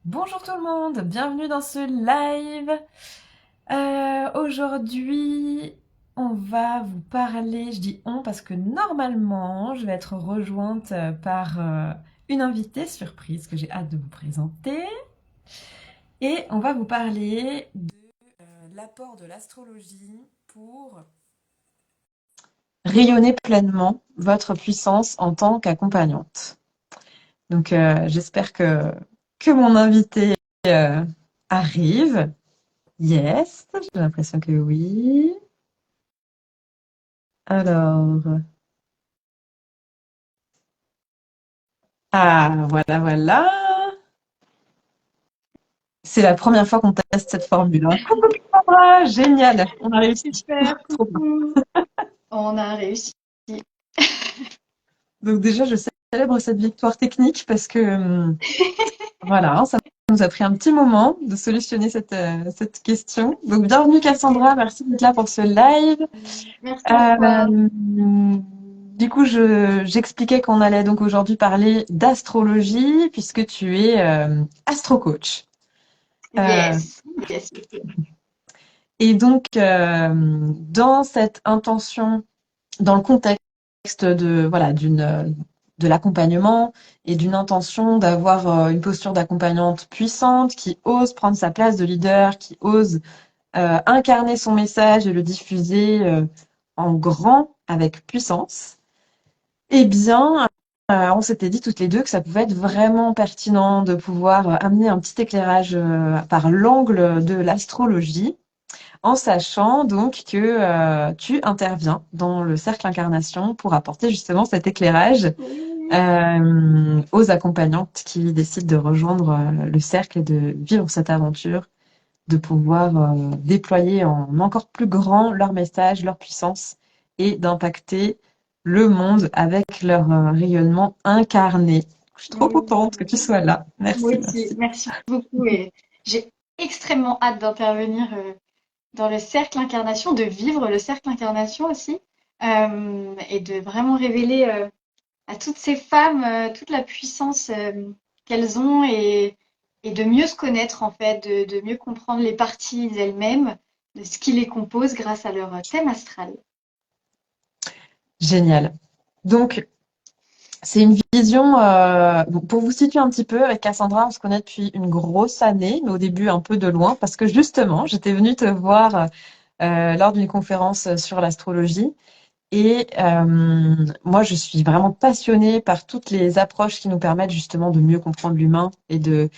Bonjour tout le monde, bienvenue dans ce live. Aujourd'hui, on va vous parler, je dis on parce que normalement, je vais être rejointe par une invitée surprise que j'ai hâte de vous présenter. Et on va vous parler de l'apport de l'astrologie pour rayonner pleinement votre puissance en tant qu'accompagnante. Donc, j'espère que mon invité arrive. Yes, j'ai l'impression que oui. Alors, voilà, voilà. C'est la première fois qu'on teste cette formule, hein. Coucou Cassandra, génial, on a réussi. Super, Trop bien. coucou. On a réussi. Donc déjà, je célèbre cette victoire technique parce que voilà, hein, ça nous a pris un petit moment de solutionner cette question. Donc bienvenue Cassandra, merci d'être là pour ce live. Merci à toi. Euh, du coup, j'expliquais qu'on allait donc aujourd'hui parler d'astrologie puisque tu es astro-coach. Euh, Yes, yes, yes, yes. et donc, dans cette intention, dans le contexte de voilà de l'accompagnement et d'une intention d'avoir une posture d'accompagnante puissante qui ose prendre sa place de leader, qui ose incarner son message et le diffuser en grand avec puissance. Eh bien, on s'était dit toutes les deux que ça pouvait être vraiment pertinent de pouvoir amener un petit éclairage par l'angle de l'astrologie, en sachant donc que tu interviens dans le cercle incarnation pour apporter justement cet éclairage Oui. aux accompagnantes qui décident de rejoindre le cercle et de vivre cette aventure, de pouvoir déployer en encore plus grand leur message, leur puissance et d'impacter le monde avec leur rayonnement incarné. Je suis trop contente que tu Oui. sois là. Moi Merci, aussi, merci. merci beaucoup et j'ai extrêmement hâte d'intervenir dans le cercle incarnation, de vivre le cercle incarnation aussi et de vraiment révéler à toutes ces femmes toute la puissance qu'elles ont et de mieux se connaître en fait, de mieux comprendre les parties d'elles-mêmes, de ce qui les compose grâce à leur thème astral. Génial. Donc, c'est une vision, bon, pour vous situer un petit peu, avec Cassandra, on se connaît depuis une grosse année, mais au début un peu de loin, parce que justement, j'étais venue te voir lors d'une conférence sur l'astrologie. Et moi, je suis vraiment passionnée par toutes les approches qui nous permettent justement de mieux comprendre l'humain et de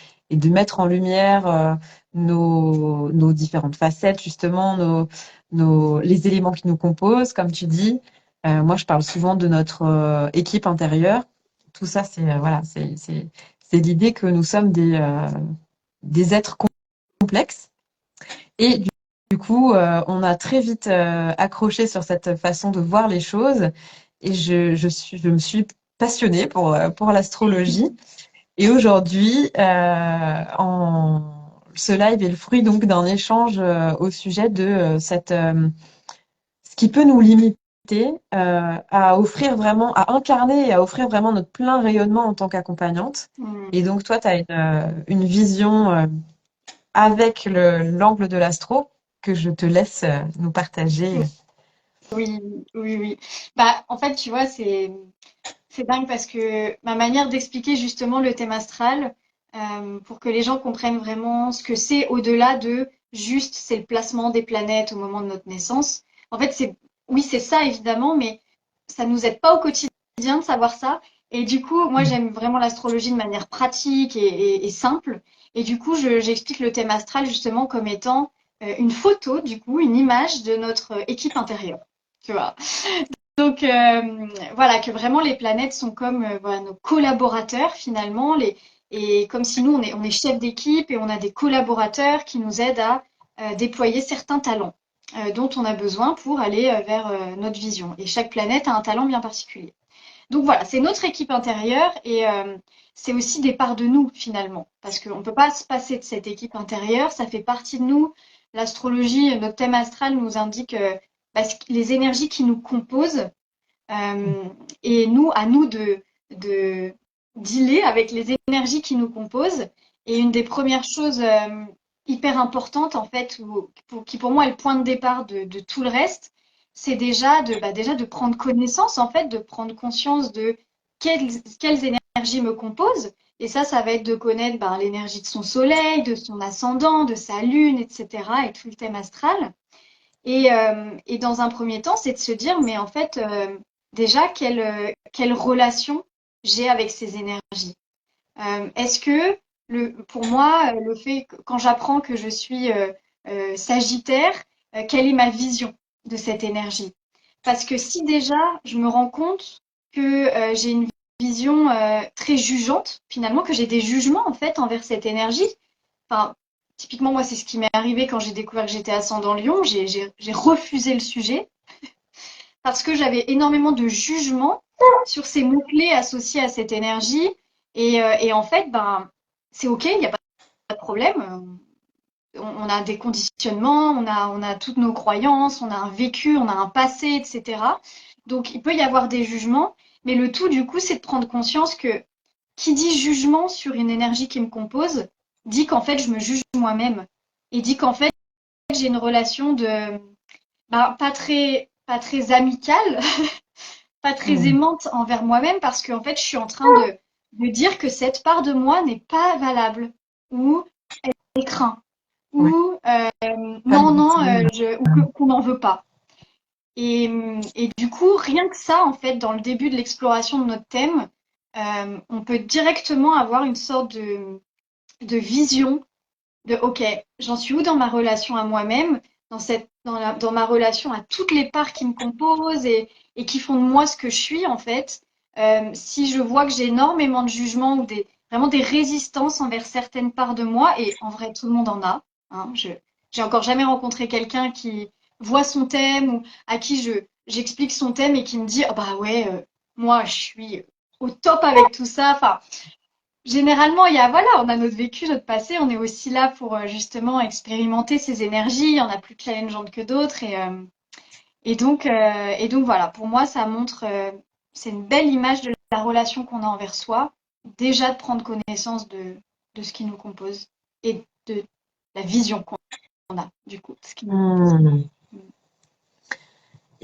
mettre en lumière nos différentes facettes, justement, les éléments qui nous composent, comme tu dis. Moi, je parle souvent de notre équipe intérieure. Tout ça, c'est voilà, c'est l'idée que nous sommes des êtres complexes et du coup, on a très vite accroché sur cette façon de voir les choses et je me suis passionnée pour l'astrologie. Et aujourd'hui, ce live est le fruit donc d'un échange au sujet de ce qui peut nous limiter à offrir vraiment, à incarner et à offrir vraiment notre plein rayonnement en tant qu'accompagnante. Mm. Et donc, toi, tu as une vision avec l'angle de l'astro que je te laisse nous partager. Oui, oui, oui. Bah, en fait, tu vois, c'est dingue parce que ma manière d'expliquer justement le thème astral, pour que les gens comprennent vraiment ce que c'est au-delà de juste c'est le placement des planètes au moment de notre naissance. En fait, c'est oui, c'est ça évidemment, mais ça nous aide pas au quotidien de savoir ça. Et du coup, moi, j'aime vraiment l'astrologie de manière pratique et simple. Et du coup, j'explique le thème astral justement comme étant une photo, du coup, une image de notre équipe intérieure. Tu vois. Donc voilà, que vraiment les planètes sont comme voilà, nos collaborateurs finalement, et comme si nous on est chef d'équipe et on a des collaborateurs qui nous aident à déployer certains talents dont on a besoin pour aller vers notre vision. Et chaque planète a un talent bien particulier. Donc voilà, c'est notre équipe intérieure et c'est aussi des parts de nous finalement, parce qu'on ne peut pas se passer de cette équipe intérieure, ça fait partie de nous. L'astrologie, notre thème astral nous indique bah, les énergies qui nous composent euh, et nous, à nous de dealer avec les énergies qui nous composent Et une des premières choses hyper importantes, en fait, qui pour moi est le point de départ de tout le reste, c'est déjà de prendre connaissance, en fait, de prendre conscience de quelles énergies me composent. Et ça va être de connaître ben, l'énergie de son soleil, de son ascendant, de sa lune, etc., et tout le thème astral. Et dans un premier temps, c'est de se dire, mais en fait, déjà, quelle relation j'ai avec ces énergies? Est-ce que, pour moi, le fait que quand j'apprends que je suis Sagittaire, quelle est ma vision de cette énergie? Parce que si déjà je me rends compte que j'ai une vision très jugeante, finalement, que j'ai des jugements en fait envers cette énergie, enfin, typiquement, moi, c'est ce qui m'est arrivé quand j'ai découvert que j'étais ascendant Lion, j'ai refusé le sujet parce que j'avais énormément de jugements sur ces mots-clés associés à cette énergie. Et en fait, ben, c'est OK, il n'y a pas de problème. On a des conditionnements, on a toutes nos croyances, on a un vécu, on a un passé, etc. Donc, il peut y avoir des jugements, mais le tout, du coup, c'est de prendre conscience que qui dit jugement sur une énergie qui me compose, dit qu'en fait, je me juge moi-même. Et dit qu'en fait, j'ai une relation de, ben, pas très amicale, pas très Mm. aimante envers moi-même parce qu'en fait, je suis en train de dire que cette part de moi n'est pas valable ou elle craint Ouais, ou pas non, non, légitime. ou qu'on n'en veut pas. Et du coup, rien que ça, en fait, dans le début de l'exploration de notre thème, on peut directement avoir une sorte de vision de OK, j'en suis où dans ma relation à moi-même, dans ma relation à toutes les parts qui me composent et qui font de moi ce que je suis en fait. Si je vois que j'ai énormément de jugements ou vraiment des résistances envers certaines parts de moi, et en vrai tout le monde en a, hein, j'ai encore jamais rencontré quelqu'un qui voit son thème ou à qui j'explique son thème et qui me dit oh bah ouais, moi je suis au top avec tout ça. Enfin, généralement, voilà, on a notre vécu, notre passé, on est aussi là pour justement expérimenter ces énergies. Il y en a plus challengeantes que d'autres. Et donc voilà, pour moi, ça montre, c'est une belle image de la relation qu'on a envers soi. Déjà de prendre connaissance de ce qui nous compose et de la vision qu'on a, du coup, de ce qui nous compose. Mm.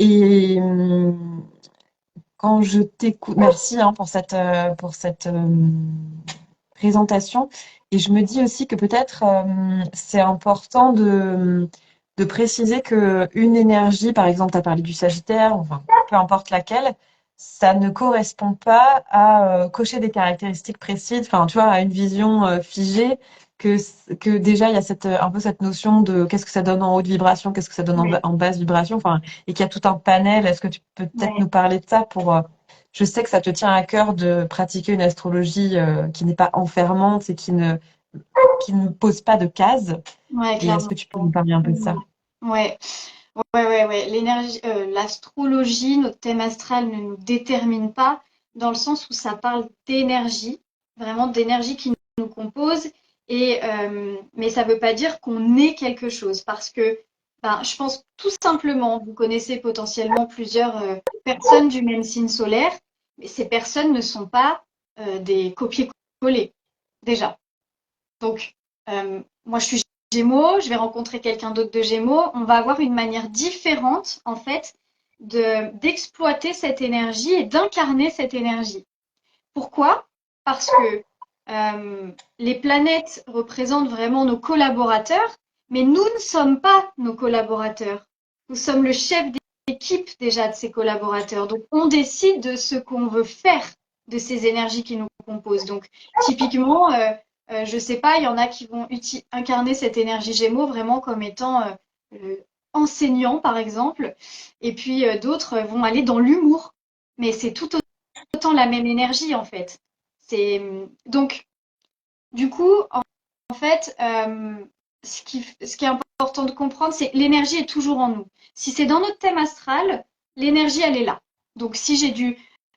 Et quand je t'écoute, merci hein, pour cette présentation. Et je me dis aussi que peut-être c'est important de préciser que une énergie, par exemple, tu as parlé du Sagittaire, enfin, peu importe laquelle, ça ne correspond pas à cocher des caractéristiques précises, enfin, tu vois, à une vision figée, que déjà il y a un peu cette notion de qu'est-ce que ça donne en haute vibration, qu'est-ce que ça donne Ouais, en basse vibration, enfin, et qu'il y a tout un panel. Est-ce que tu peux peut-être ouais, nous parler de ça pour je sais que ça te tient à cœur de pratiquer une astrologie qui n'est pas enfermante et qui ne pose pas de cases. ouais, Et est-ce clairement. que tu peux nous parler un peu de ça? Mm. Ouais. Ouais. L'énergie, l'astrologie, notre thème astral ne nous détermine pas dans le sens où ça parle d'énergie, vraiment d'énergie qui nous compose. Mais ça ne veut pas dire qu'on est quelque chose parce que ben, je pense tout simplement, vous connaissez potentiellement plusieurs personnes du même signe solaire, mais ces personnes ne sont pas des copier-coller déjà. Donc, moi, je suis Gémeaux, je vais rencontrer quelqu'un d'autre de Gémeaux. On va avoir une manière différente, en fait, d'exploiter cette énergie et d'incarner cette énergie. Pourquoi? Parce que les planètes représentent vraiment nos collaborateurs, mais nous ne sommes pas nos collaborateurs. Nous sommes le chef d'équipe déjà de ces collaborateurs. Donc, on décide de ce qu'on veut faire de ces énergies qui nous composent. Donc, typiquement, je ne sais pas, il y en a qui vont incarner cette énergie Gémeaux vraiment comme étant enseignant, par exemple, et puis d'autres vont aller dans l'humour. Mais c'est tout autant la même énergie en fait. C'est donc du coup en fait ce qui est important de comprendre, c'est que l'énergie est toujours en nous. Si c'est dans notre thème astral, l'énergie elle est là. Donc si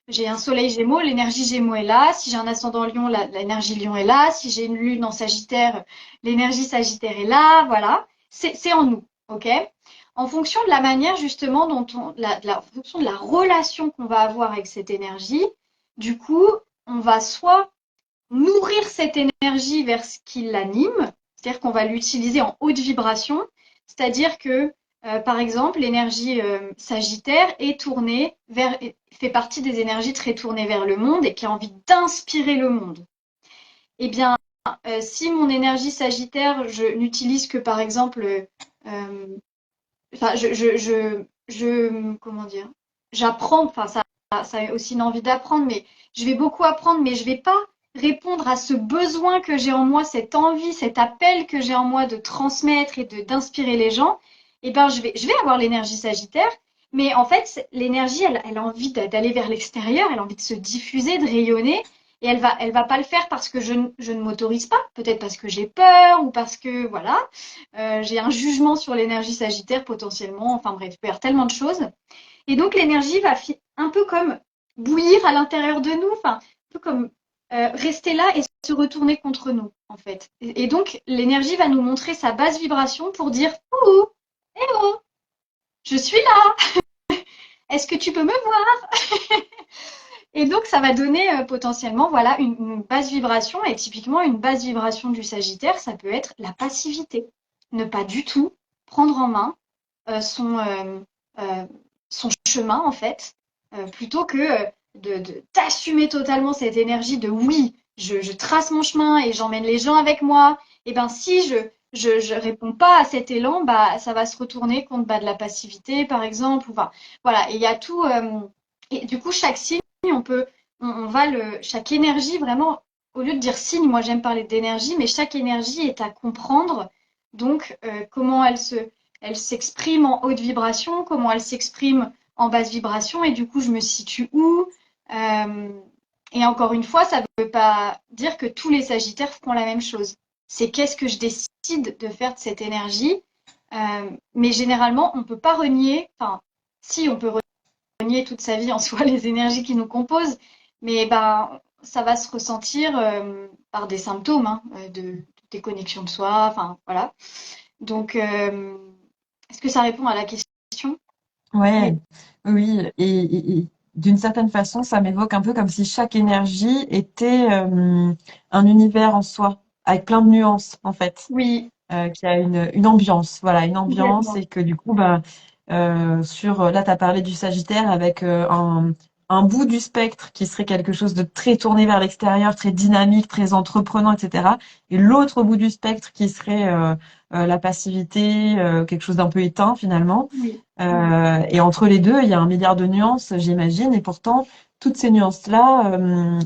j'ai un soleil Gémeaux, l'énergie Gémeaux est là. Si j'ai un ascendant Lion, l'énergie Lion est là. Si j'ai une lune en Sagittaire, l'énergie Sagittaire est là. Voilà, c'est en nous, ok. En fonction de la manière justement dont en fonction de la relation qu'on va avoir avec cette énergie, du coup, on va soit nourrir cette énergie vers ce qui l'anime, c'est-à-dire qu'on va l'utiliser en haute vibration, c'est-à-dire que, par exemple, l'énergie sagittaire est tournée vers, fait partie des énergies très tournées vers le monde et qui a envie d'inspirer le monde. Eh bien, si mon énergie sagittaire, je n'utilise que, par exemple, enfin, comment dire, j'apprends, enfin, ça a aussi une envie d'apprendre, mais je vais beaucoup apprendre, mais je vais pas répondre à ce besoin que j'ai en moi, cette envie, cet appel que j'ai en moi de transmettre et d'inspirer les gens. Eh ben, je vais avoir l'énergie sagittaire, mais en fait, l'énergie, elle a envie d'aller vers l'extérieur, elle a envie de se diffuser, de rayonner. Et elle va pas le faire parce que je ne m'autorise pas, peut-être parce que j'ai peur ou parce que, voilà, j'ai un jugement sur l'énergie sagittaire potentiellement. Enfin bref, il peut y avoir tellement de choses. Et donc l'énergie va un peu comme bouillir à l'intérieur de nous, enfin un peu comme rester là et se retourner contre nous en fait. Et donc l'énergie va nous montrer sa basse vibration pour dire ouh, eh oh, je suis là. Est-ce que tu peux me voir? Et donc ça va donner potentiellement voilà une basse vibration. Et typiquement une basse vibration du Sagittaire, ça peut être la passivité, ne pas du tout prendre en main euh, son, euh, euh, son chemin, en fait, plutôt que d'assumer totalement cette énergie de oui, je trace mon chemin et j'emmène les gens avec moi. Et ben si je réponds pas à cet élan, bah ça va se retourner contre bah, de la passivité, par exemple. Enfin, voilà, et il y a tout. Et du coup, chaque signe, on peut, on va chaque énergie vraiment, au lieu de dire signe, moi j'aime parler d'énergie, mais chaque énergie est à comprendre. Donc, comment elle s'exprime en haute vibration, comment elle s'exprime en basse vibration, et du coup, je me situe où. Euh, et encore une fois, ça ne veut pas dire que tous les Sagittaires feront la même chose. C'est qu'est-ce que je décide de faire de cette énergie. Mais généralement, on ne peut pas renier, enfin, si on peut renier toute sa vie en soi les énergies qui nous composent, mais ben, ça va se ressentir par des symptômes hein, de déconnexion de soi, enfin voilà. Donc, est-ce que ça répond à la question? Ouais, Oui, oui, et d'une certaine façon, ça m'évoque un peu comme si chaque énergie était un univers en soi, avec plein de nuances en fait, oui, qui a une ambiance, voilà, une ambiance, complètement. et que du coup, bah, là, tu as parlé du Sagittaire avec un bout du spectre qui serait quelque chose de très tourné vers l'extérieur, très dynamique, très entreprenant, etc. Et l'autre bout du spectre qui serait la passivité, quelque chose d'un peu éteint finalement. Oui, Et entre les deux, il y a un milliard de nuances, j'imagine, et pourtant, toutes ces nuances-là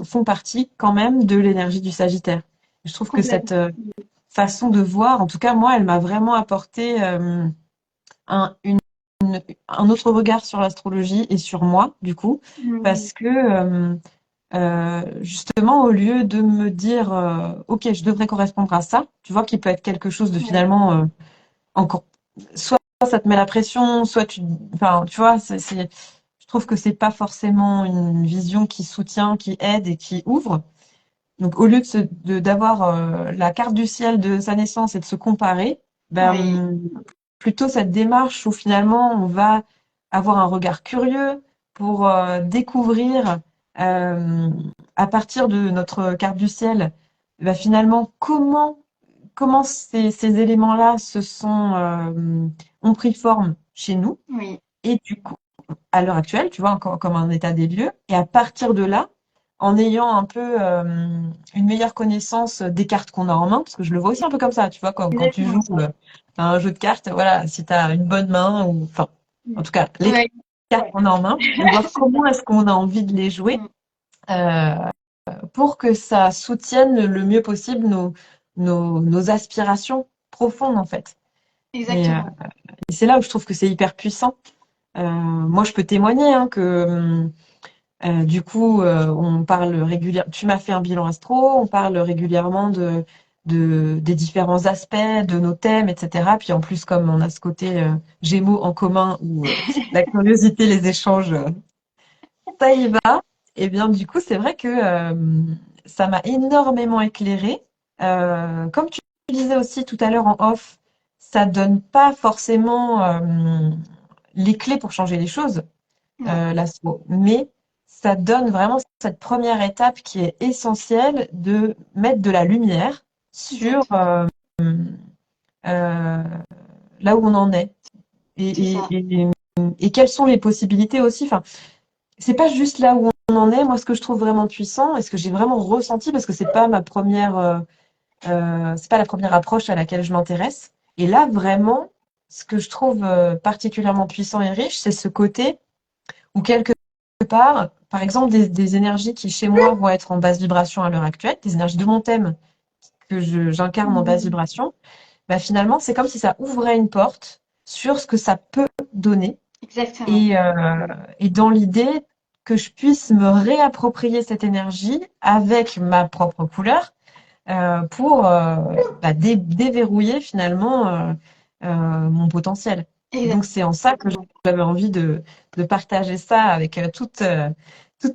font partie quand même de l'énergie du Sagittaire. Je trouve que cette complètement. façon de voir, en tout cas, moi, elle m'a vraiment apporté un, une- un autre regard sur l'astrologie et sur moi, du coup, Mhm. parce que justement, au lieu de me dire, OK, je devrais correspondre à ça, tu vois, qui peut être quelque chose de Ouais, finalement encore, soit ça te met la pression, soit enfin, tu vois, je trouve que c'est pas forcément une vision qui soutient, qui aide et qui ouvre. Donc, au lieu d'avoir la carte du ciel de sa naissance et de se comparer, oui, ben, plutôt cette démarche où finalement on va avoir un regard curieux pour découvrir euh, à partir de notre carte du ciel, ben, finalement comment ces éléments-là ont pris forme chez nous oui, et du coup à l'heure actuelle, tu vois, encore comme un état des lieux. Et à partir de là, en ayant un peu une meilleure connaissance des cartes qu'on a en main, parce que je le vois aussi un peu comme ça, tu vois, quand tu exactement joues ça. à un jeu de cartes, voilà, si tu as une bonne main, ou enfin, en tout cas, les Ouais, cartes ouais. qu'on a en main, et voir comment est-ce qu'on a envie de les jouer Mm, euh, pour que ça soutienne le mieux possible nos aspirations profondes, en fait. Et, exactement. et c'est là où je trouve que c'est hyper puissant. Moi, je peux témoigner hein, que du coup, on parle régulièrement. Tu m'as fait un bilan astro, on parle régulièrement des différents aspects de nos thèmes, etc. Puis en plus, comme on a ce côté Gémeaux en commun où la curiosité, les échanges, ça y va. Et bien, du coup, c'est vrai que ça m'a énormément éclairée. Comme tu disais aussi tout à l'heure en off, ça donne pas forcément les clés pour changer les choses Non, l'astro. Mais ça donne vraiment cette première étape qui est essentielle de mettre de la lumière sur Exactement. euh, là où on en est C'est et, ça. et, et, et quelles sont les possibilités aussi. Enfin, c'est pas juste là où on en est. Moi, ce que je trouve vraiment puissant et ce que j'ai vraiment ressenti, parce que c'est pas la première approche à laquelle je m'intéresse. Et là, vraiment, ce que je trouve particulièrement puissant et riche, c'est ce côté où quelque part, par exemple, des énergies qui chez moi vont être en basse vibration à l'heure actuelle, des énergies de mon thème que j'incarne en basse Mhm. vibration, bah finalement, c'est comme si ça ouvrait une porte sur ce que ça peut donner Exactement. et, euh, et dans l'idée que je puisse me réapproprier cette énergie avec ma propre couleur pour bah, déverrouiller finalement mon potentiel. Et donc c'est en ça que Exactement. j'avais envie de partager ça avec toutes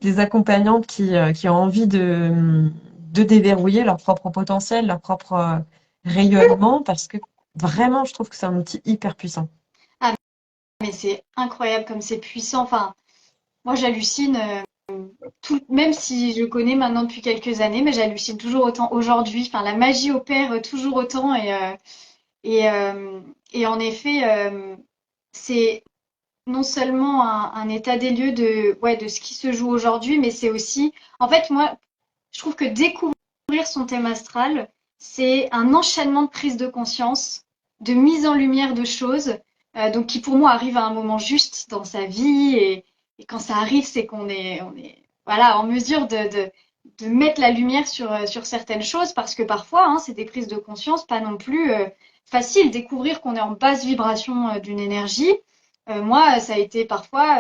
les accompagnantes qui ont envie de déverrouiller leur propre potentiel, leur propre rayonnement, parce que vraiment je trouve que c'est un outil hyper puissant. Ah, mais c'est incroyable comme c'est puissant. Enfin, moi, j'hallucine. Même si je connais maintenant depuis quelques années, mais j'hallucine toujours autant aujourd'hui. Enfin, la magie opère toujours autant et, euh, et en effet, c'est non seulement un état des lieux de ce qui se joue aujourd'hui, mais c'est aussi, en fait, moi, je trouve que découvrir son thème astral, c'est un enchaînement de prise de conscience, de mise en lumière de choses, donc qui pour moi arrive à un moment juste dans sa vie et quand ça arrive, c'est qu'on est voilà en mesure de mettre la lumière sur certaines choses parce que parfois, hein, c'est des prises de conscience pas non plus faciles. Découvrir qu'on est en basse vibration d'une énergie, moi, ça a été parfois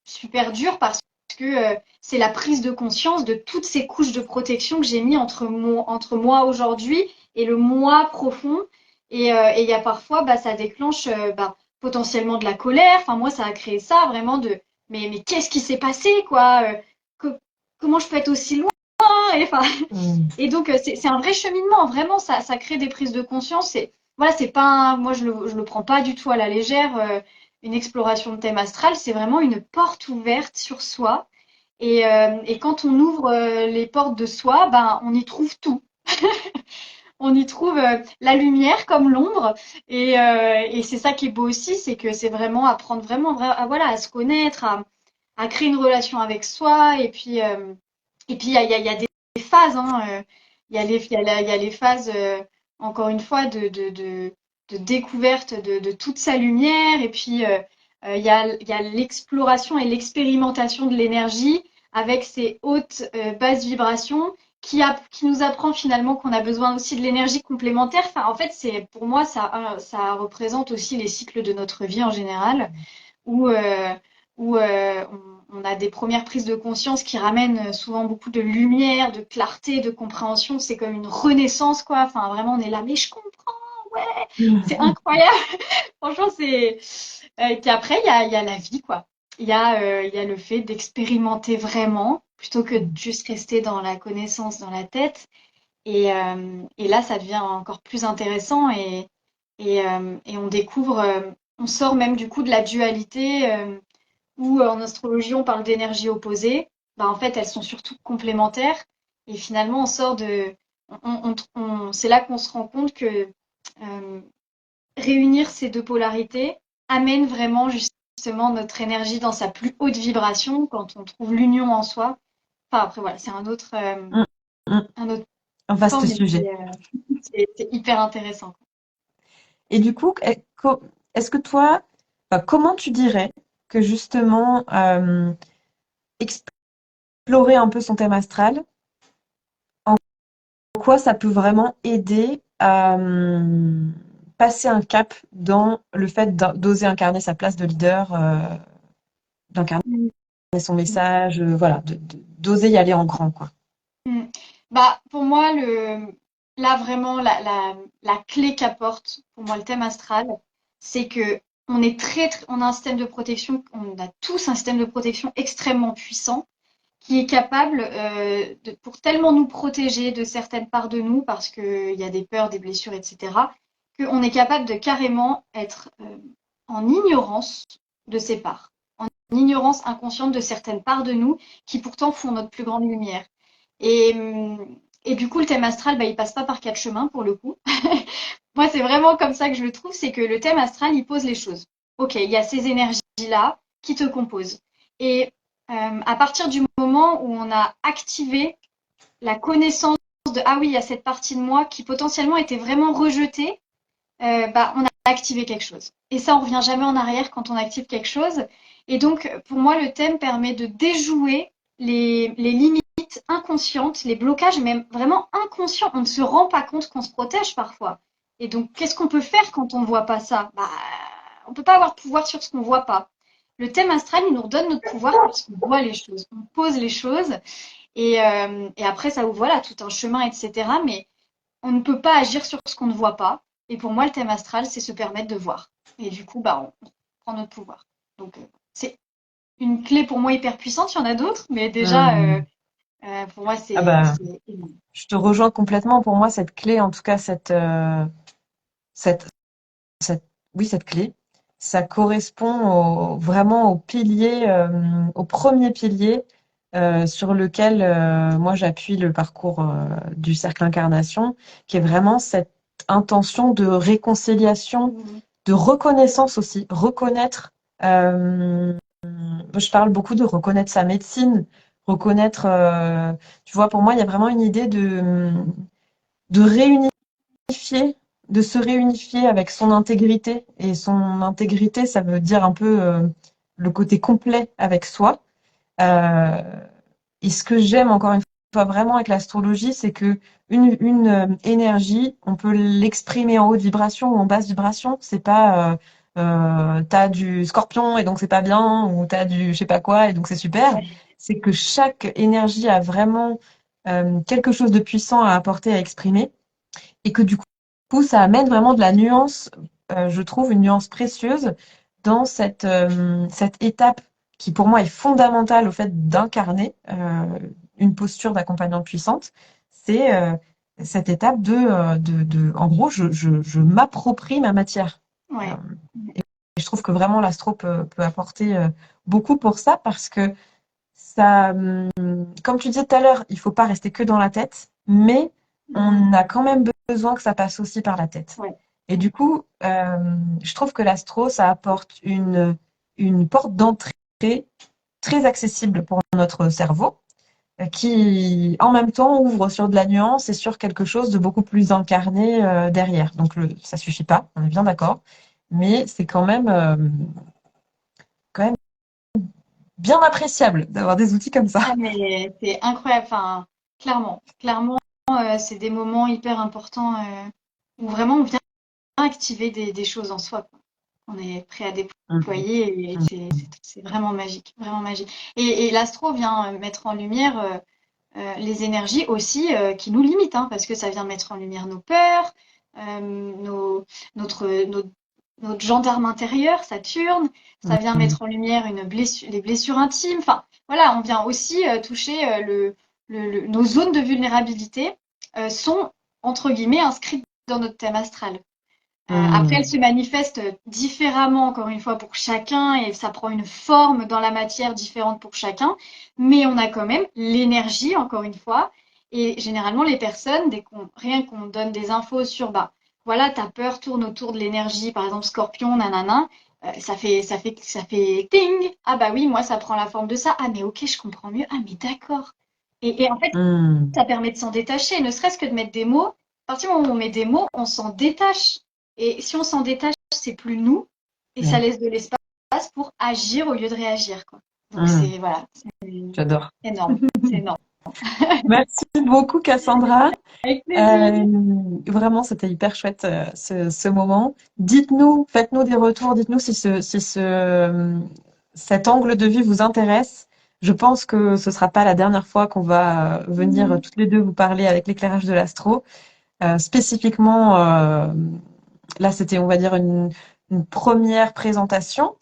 super dur parce que c'est la prise de conscience de toutes ces couches de protection que j'ai mis entre moi aujourd'hui et le moi profond. Et il y a parfois, bah, ça déclenche potentiellement de la colère. Enfin, moi, ça a créé ça vraiment mais qu'est-ce qui s'est passé, quoi que- Comment je peux être aussi loin et, enfin, Mm. et donc, c'est un vrai cheminement. Vraiment, ça crée des prises de conscience. Et voilà, c'est pas moi, je le prends pas du tout à la légère. Une exploration de thème astral, c'est vraiment une porte ouverte sur soi. Et quand on ouvre les portes de soi, ben, on y trouve tout. On y trouve la lumière comme l'ombre. Et c'est ça qui est beau aussi, c'est que c'est vraiment apprendre vraiment voilà, à se connaître, à créer une relation avec soi. Et puis il y a des phases. Hein, il y a les phases, encore une fois, de découverte de toute sa lumière. Et puis, il y a l'exploration et l'expérimentation de l'énergie avec ses hautes, basses vibrations qui nous apprend finalement qu'on a besoin aussi de l'énergie complémentaire. Enfin, en fait, pour moi, ça représente aussi les cycles de notre vie en général, où, on a des premières prises de conscience qui ramènent souvent beaucoup de lumière, de clarté, de compréhension. C'est comme une renaissance, quoi. Enfin, vraiment, on est là, mais je comprends, ouais, c'est incroyable. Franchement, c'est. Et puis après, il y a la vie, quoi. Il y a le fait d'expérimenter vraiment, plutôt que de juste rester dans la connaissance, dans la tête. Et là, ça devient encore plus intéressant et on découvre, on sort même du coup de la dualité où en astrologie on parle d'énergies opposées. Bah, en fait, elles sont surtout complémentaires et finalement on sort de. C'est là qu'on se rend compte que euh, réunir ces deux polarités amène vraiment justement notre énergie dans sa plus haute vibration quand on trouve l'union en soi. Enfin, après, voilà, c'est Mm. Mm. un autre Un temps, vaste mais sujet. c'est hyper intéressant. Et du coup, est-ce que toi, enfin, comment tu dirais que justement explorer un peu son thème astral, en quoi ça peut vraiment aider à passer un cap dans le fait d'oser incarner sa place de leader, d'incarner Mm. son message, voilà, d'oser y aller en grand, quoi. Mm. Bah, pour moi, là vraiment, la clé qu'apporte pour moi le thème astral, c'est que on a un système de protection, on a tous un système de protection extrêmement puissant qui est capable, pour tellement nous protéger de certaines parts de nous, parce qu'il y a des peurs, des blessures, etc., qu'on est capable de carrément être en ignorance de ces parts. ignorance inconsciente de certaines parts de nous qui pourtant font notre plus grande lumière. Et, et du coup, le thème astral, bah, il passe pas par quatre chemins pour le coup. Moi, c'est vraiment comme ça que je le trouve, c'est que le thème astral, il pose les choses. Ok, il y a ces énergies-là qui te composent. Et à partir du moment où on a activé la connaissance de ah oui, il y a cette partie de moi qui potentiellement était vraiment rejetée, bah, on a activé quelque chose. Et ça, on revient jamais en arrière quand on active quelque chose. Et donc, pour moi, le thème permet de déjouer les limites inconscientes, les blocages, même vraiment inconscients. On ne se rend pas compte qu'on se protège parfois. Et donc, qu'est-ce qu'on peut faire quand on ne voit pas ça? Bah, on ne peut pas avoir pouvoir sur ce qu'on ne voit pas. Le thème astral, il nous redonne notre pouvoir parce qu'on voit les choses, on pose les choses. Et après, ça ouvre voilà, tout un chemin, etc. Mais on ne peut pas agir sur ce qu'on ne voit pas. Et pour moi, le thème astral, c'est se permettre de voir. Et du coup, bah, on prend notre pouvoir. Donc, c'est une clé pour moi hyper puissante. Il y en a d'autres, mais déjà, Hmm. pour moi, Ah bah, c'est énorme. je te rejoins complètement. Pour moi, cette clé, en tout cas, cette, cette, oui, cette clé, ça correspond vraiment au pilier, au premier pilier sur lequel moi j'appuie le parcours du cercle incarnation, qui est vraiment cette intention de réconciliation, Mmh. de reconnaissance aussi, reconnaître. euh, je parle beaucoup de reconnaître sa médecine, reconnaître. Tu vois, pour moi, il y a vraiment une idée de réunifier, de se réunifier avec son intégrité. Et son intégrité, ça veut dire un peu le côté complet avec soi. Euh, et ce que j'aime encore une fois vraiment avec l'astrologie, c'est que une énergie, on peut l'exprimer en haute vibration ou en basse vibration. C'est pas t'as du scorpion et donc c'est pas bien, ou t'as du je sais pas quoi et donc c'est super. Ouais, C'est que chaque énergie a vraiment quelque chose de puissant à apporter, à exprimer, et que du coup, ça amène vraiment de la nuance, je trouve, une nuance précieuse dans cette étape qui, pour moi, est fondamentale au fait d'incarner une posture d'accompagnante puissante. C'est cette étape en gros, je m'approprie ma matière. Euh, ouais. et je trouve que vraiment l'astro peut apporter beaucoup pour ça parce que ça, comme tu disais tout à l'heure, il faut pas rester que dans la tête, mais Mmh. on a quand même besoin que ça passe aussi par la tête. Ouais, Et du coup, je trouve que l'astro, ça apporte une porte d'entrée très accessible pour notre cerveau, qui en même temps ouvre sur de la nuance et sur quelque chose de beaucoup plus incarné derrière. Donc ça suffit pas, on est bien d'accord, mais c'est quand même bien appréciable d'avoir des outils comme ah ça. mais c'est incroyable, enfin, clairement, c'est des moments hyper importants, où vraiment on vient activer des choses en soi, quoi. On est prêt à Mhm. déployer et c'est vraiment magique, vraiment magique. Et l'astro vient mettre en lumière les énergies aussi qui nous limitent, hein, parce que ça vient mettre en lumière nos peurs, notre, notre gendarme intérieur, Saturne, ça vient Mhm. mettre en lumière les blessures intimes. Enfin, voilà, on vient aussi toucher nos zones de vulnérabilité sont, entre guillemets, inscrites dans notre thème astral. Après, elle Mhm. se manifeste différemment, encore une fois, pour chacun, et ça prend une forme dans la matière différente pour chacun, mais on a quand même l'énergie, encore une fois, et généralement, les personnes, rien qu'on donne des infos sur, bah, voilà, ta peur tourne autour de l'énergie, par exemple, scorpion, nanana, ça fait ting! Ah bah oui, moi, ça prend la forme de ça. Ah mais ok, je comprends mieux. Ah mais d'accord. Et en fait, Mhm. ça permet de s'en détacher, ne serait-ce que de mettre des mots. À partir du moment où on met des mots, on s'en détache. Et si on s'en détache, c'est plus nous, et ça Ouais. laisse de l'espace pour agir au lieu de réagir, quoi. Donc Mhm. c'est voilà, J'adore. énorme, c'est énorme. Merci beaucoup, Cassandra. Avec plaisir. Euh, Vraiment, c'était hyper chouette ce moment. Dites-nous, faites-nous des retours, dites-nous si cet angle de vue vous intéresse. Je pense que ce sera pas la dernière fois qu'on va venir Mhm. toutes les deux vous parler avec l'éclairage de l'astro. Spécifiquement, là, c'était, on va dire, une première présentation.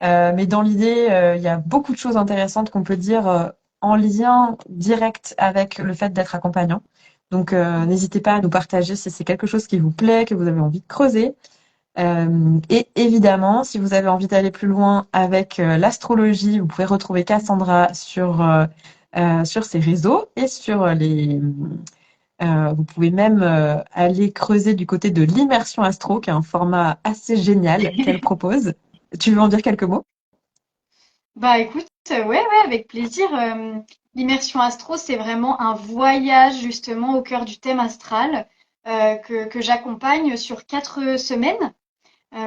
Mais dans l'idée, il y a beaucoup de choses intéressantes qu'on peut dire en lien direct avec le fait d'être accompagnant. Donc, n'hésitez pas à nous partager si c'est quelque chose qui vous plaît, que vous avez envie de creuser. Et évidemment, si vous avez envie d'aller plus loin avec l'astrologie, vous pouvez retrouver Cassandra sur ses réseaux et vous pouvez même aller creuser du côté de l'immersion astro, qui est un format assez génial qu'elle propose. Tu veux en dire quelques mots? Bah écoute, ouais, ouais, avec plaisir. L'immersion astro, c'est vraiment un voyage justement au cœur du thème astral que j'accompagne sur 4 semaines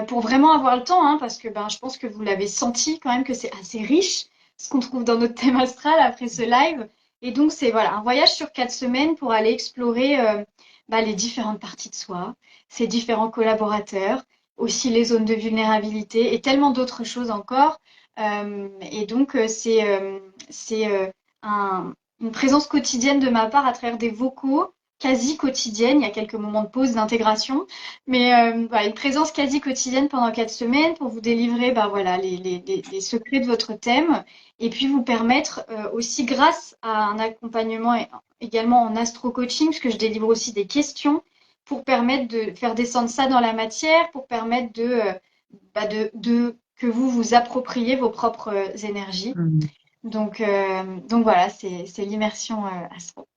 pour vraiment avoir le temps, hein, parce que ben, je pense que vous l'avez senti quand même que c'est assez riche ce qu'on trouve dans notre thème astral après ce live. Et donc c'est voilà un voyage sur 4 semaines pour aller explorer bah, les différentes parties de soi, ses différents collaborateurs, aussi les zones de vulnérabilité et tellement d'autres choses encore. Et donc c'est une présence quotidienne de ma part à travers des vocaux quasi quotidiennes. Il y a quelques moments de pause, d'intégration, mais voilà, une présence quasi quotidienne pendant 4 semaines pour vous délivrer bah, voilà, les secrets de votre thème et puis vous permettre aussi, grâce à un accompagnement également en astro-coaching, parce que je délivre aussi des questions pour permettre de faire descendre ça dans la matière, pour permettre que vous vous appropriez vos propres énergies. Mhm. Donc voilà, c'est l'immersion astro.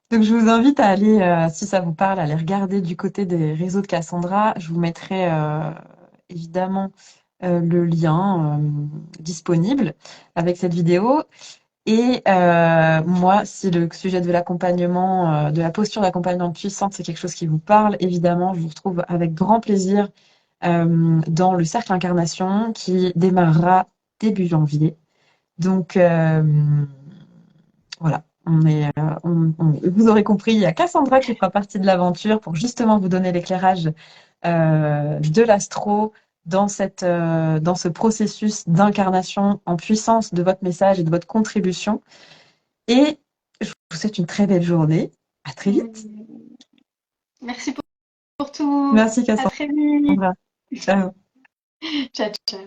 Donc, je vous invite à aller, si ça vous parle, à aller regarder du côté des réseaux de Cassandra. Je vous mettrai évidemment le lien disponible avec cette vidéo. Et moi, si le sujet de l'accompagnement, de la posture d'accompagnement puissante, c'est quelque chose qui vous parle, évidemment, je vous retrouve avec grand plaisir dans le cercle incarnation qui démarrera début janvier. Donc voilà, vous aurez compris, il y a Cassandra qui fera partie de l'aventure pour justement vous donner l'éclairage de l'astro dans ce processus d'incarnation en puissance de votre message et de votre contribution. Et je vous souhaite une très belle journée. À très vite. Merci pour tout. Merci À très vite. Cassandra. Ciao. Ciao, ciao.